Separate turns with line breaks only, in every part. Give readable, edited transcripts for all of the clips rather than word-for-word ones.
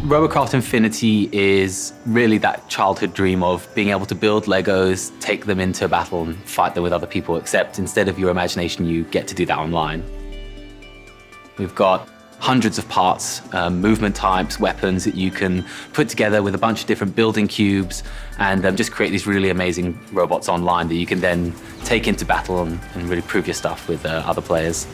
Robocraft Infinity is really that childhood dream of being able to build Legos, take them into battle and fight them with other people, except instead of your imagination, you get to do that online. We've got hundreds of parts, movement types, weapons that you can put together with a bunch of different building cubes and just create these really amazing robots online that you can then take into battle and really prove your stuff with other players.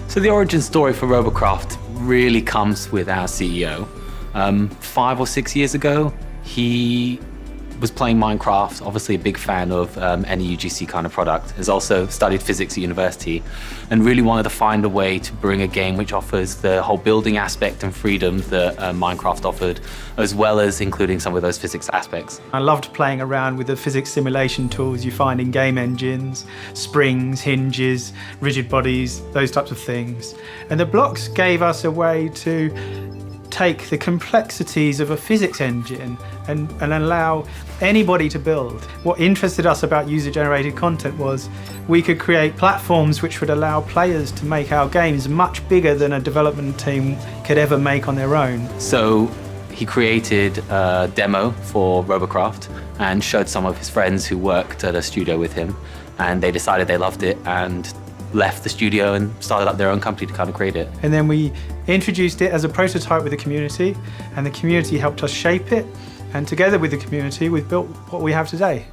So the origin story for Robocraft really comes with our CEO. 5 or 6 years ago, he was playing Minecraft, obviously a big fan of any UGC kind of product, has also studied physics at university, and really wanted to find a way to bring a game which offers the whole building aspect and freedom that Minecraft offered, as well as including some of those physics aspects.
I loved playing around with the physics simulation tools you find in game engines, springs, hinges, rigid bodies, those types of things. And the blocks gave us a way to take the complexities of a physics engine and allow anybody to build. What interested us about user-generated content was we could create platforms which would allow players to make our games much bigger than a development team could ever make on their own.
So he created a demo for Robocraft and showed some of his friends who worked at a studio with him, and they decided they loved it and left the studio and started up their own company to kind of create it.
And then we introduced it as a prototype with the community, and the community helped us shape it, and together with the community we've built what we have today.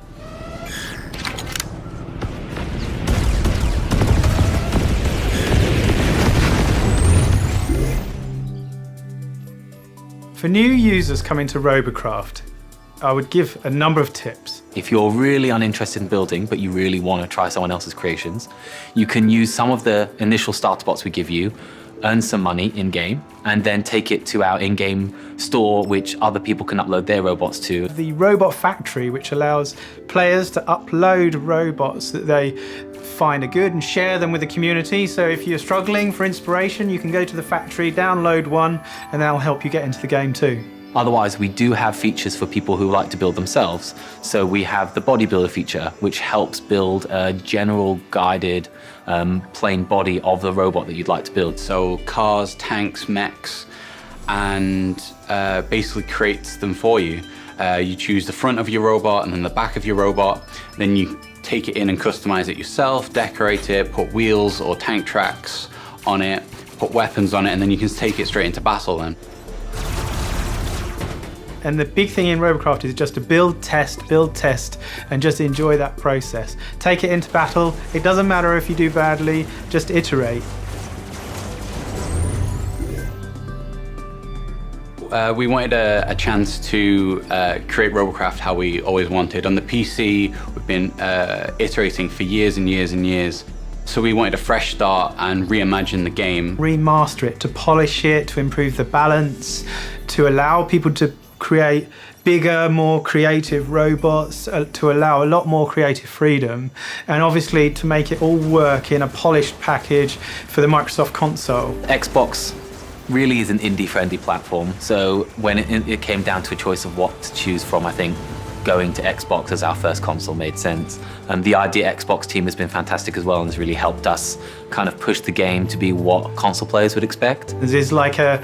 For new users coming to Robocraft, I would give a number of tips.
If you're really uninterested in building, but you really want to try someone else's creations, you can use some of the initial starter bots we give you, earn some money in-game, and then take it to our in-game store, which other people can upload their robots to.
The Robot Factory, which allows players to upload robots that they find are good and share them with the community. So if you're struggling for inspiration, you can go to the factory, download one, and that'll help you get into the game too.
Otherwise, we do have features for people who like to build themselves. So we have the bodybuilder feature, which helps build a general guided plain body of the robot that you'd like to build.
So cars, tanks, mechs, and basically creates them for you. You choose the front of your robot and then the back of your robot. Then you take it in and customize it yourself, decorate it, put wheels or tank tracks on it, put weapons on it, and then you can take it straight into battle then.
And the big thing in Robocraft is just to build, test, and just enjoy that process. Take it into battle. It doesn't matter if you do badly, just iterate.
We wanted a chance to create Robocraft how we always wanted. On the PC, we've been iterating for years and years and years. So we wanted a fresh start and reimagine the game.
Remaster it, to polish it, to improve the balance, to allow people to create bigger, more creative robots, to allow a lot more creative freedom, and obviously to make it all work in a polished package for the Microsoft console.
Xbox really is an indie-friendly platform, so when it came down to a choice of what to choose from, I think going to Xbox as our first console made sense. The Idea Xbox team has been fantastic as well and has really helped us kind of push the game to be what console players would expect.
This is like a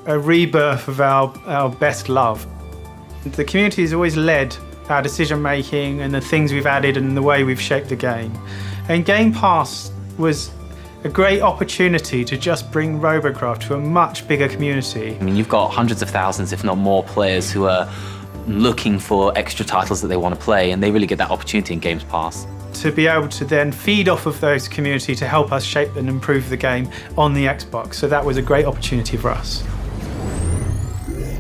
rebirth of our best love. The community has always led our decision making and the things we've added and the way we've shaped the game. And Game Pass was a great opportunity to just bring Robocraft to a much bigger community.
I mean, you've got hundreds of thousands, if not more, players who are looking for extra titles that they want to play, and they really get that opportunity in Games Pass.
To be able to then feed off of those community to help us shape and improve the game on the Xbox. So that was a great opportunity for us.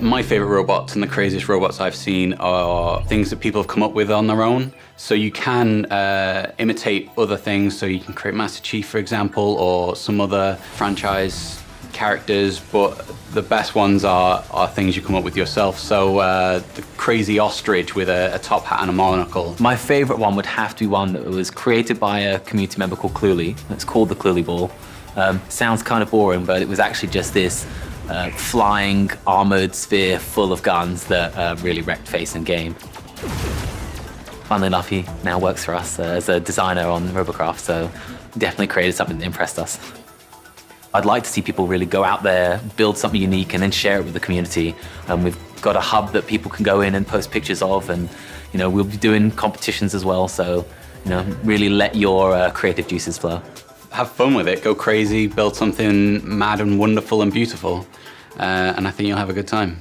My favorite robots and the craziest robots I've seen are things that people have come up with on their own. So you can imitate other things. So you can create Master Chief, for example, or some other franchise characters, but the best ones are things you come up with yourself. So the crazy ostrich with a top hat and a monocle.
My favorite one would have to be one that was created by a community member called Cluely. It's called the Cluely Ball. Sounds kind of boring, but it was actually just this flying armored sphere full of guns that really wrecked face in game. Funnily enough, he now works for us as a designer on Robocraft, so definitely created something that impressed us. I'd like to see people really go out there, build something unique, and then share it with the community. We've got a hub that people can go in and post pictures of, and we'll be doing competitions as well. So, really let your creative juices flow.
Have fun with it, go crazy, build something mad and wonderful and beautiful, and I think you'll have a good time.